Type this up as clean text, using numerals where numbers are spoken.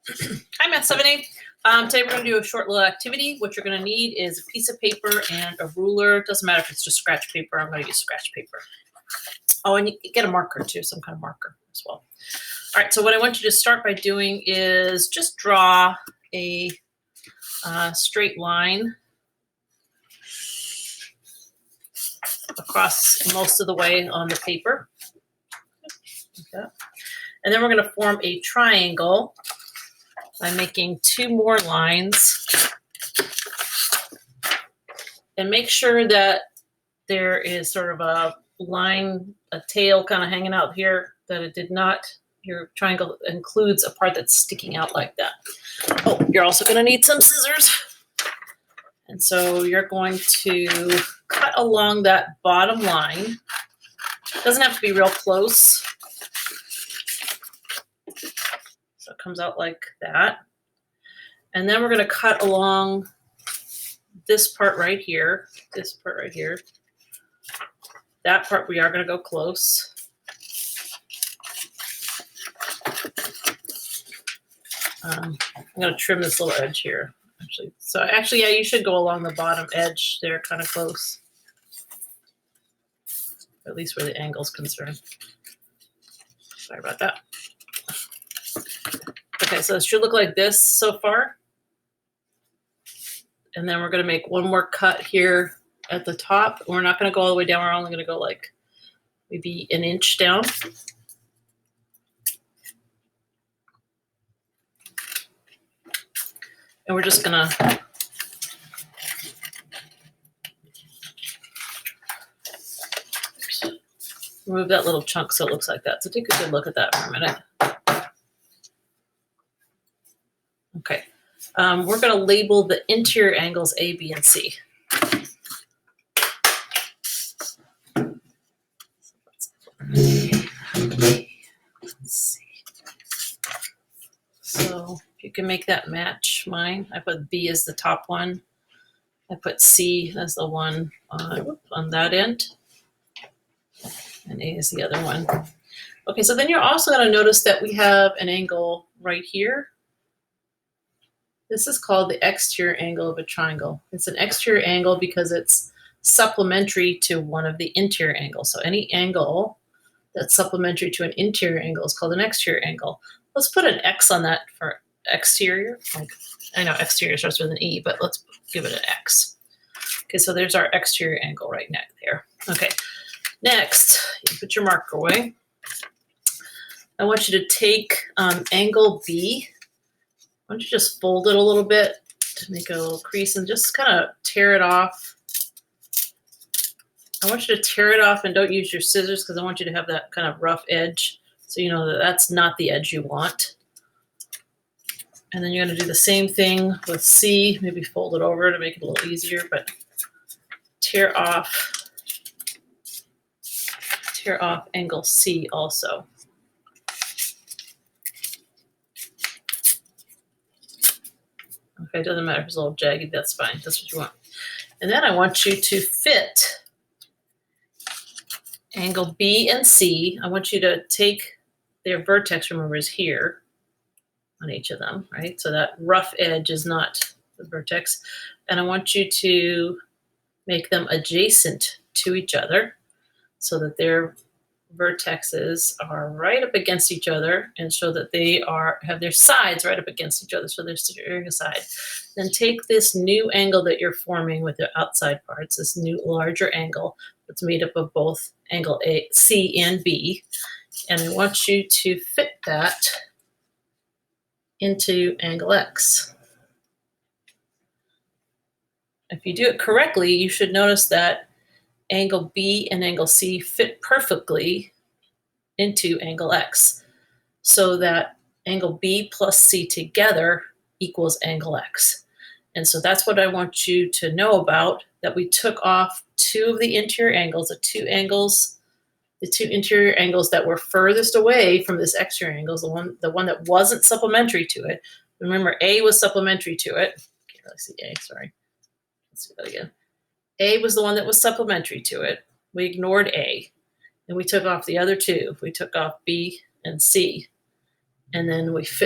Hi, Math 7A. Today we're going to do a short little activity. What you're going to need is a piece of paper and a ruler. It doesn't matter if it's just scratch paper. I'm going to use scratch paper. Oh, and you get a marker too, some kind of marker as well. All right, so what I want you to start by doing is just draw a straight line across most of the way on the paper. Okay. And then we're going to form a triangle by making two more lines, and make sure that there is sort of a line, a tail kind of hanging out here, that it did not, your triangle includes a part that's sticking out like that. Oh, you're also going to need some scissors. And so you're going to cut along that bottom line. It doesn't have to be real close. So it comes out like that. And then we're going to cut along this part right here, That part we are going to go close. I'm going to trim this little edge here, actually. So actually, yeah, you should go along the bottom edge there, kind of close. At least where the angle's concerned. Sorry about that. Okay, so it should look like this so far. And then we're going to make one more cut here at the top. We're not going to go all the way down. We're only going to go like maybe an inch down. And we're just going to remove that little chunk so it looks like that. So take a good look at that for a minute. Okay. We're going to label the interior angles A, B, and C. So if you can make that match mine, I put B as the top one. I put C as the one on that end. And A is the other one. Okay, so then you're also going to notice that we have an angle right here. This is called the exterior angle of a triangle. It's an exterior angle because it's supplementary to one of the interior angles. So any angle that's supplementary to an interior angle is called an exterior angle. Let's put an X on that for exterior. Like, I know exterior starts with an E, but let's give it an X. Okay, so there's our exterior angle right there. Okay, next, you put your marker away. I want you to take angle B. Why don't you just fold it a little bit to make a little crease and just kind of tear it off. I want you to tear it off and don't use your scissors because I want you to have that kind of rough edge so you know that that's not the edge you want. And then you're going to do the same thing with C. Maybe fold it over to make it a little easier, but tear off angle C also. Okay, it doesn't matter if it's a little jagged, that's fine. That's what you want. And then I want you to fit angle B and C. I want you to take their vertex, remember, is here on each of them, right? So that rough edge is not the vertex. And I want you to make them adjacent to each other so that their vertexes are right up against each other and show that they have their sides right up against each other, so they're steering aside. Then take this new angle that you're forming with the outside parts, this new larger angle that's made up of both angle A, C and B, and I want you to fit that into angle X. If you do it correctly, you should notice that angle B and angle C fit perfectly into angle X, so that angle B plus C together equals angle X. And so that's what I want you to know about, that we took off two of the interior angles, the two interior angles that were furthest away from this exterior angle, the one that wasn't supplementary to it. Remember, A was supplementary to it. Can't really see A, sorry. Let's do that again. A was the one that was supplementary to it. We ignored A, and we took off the other two. We took off B and C, and then we fit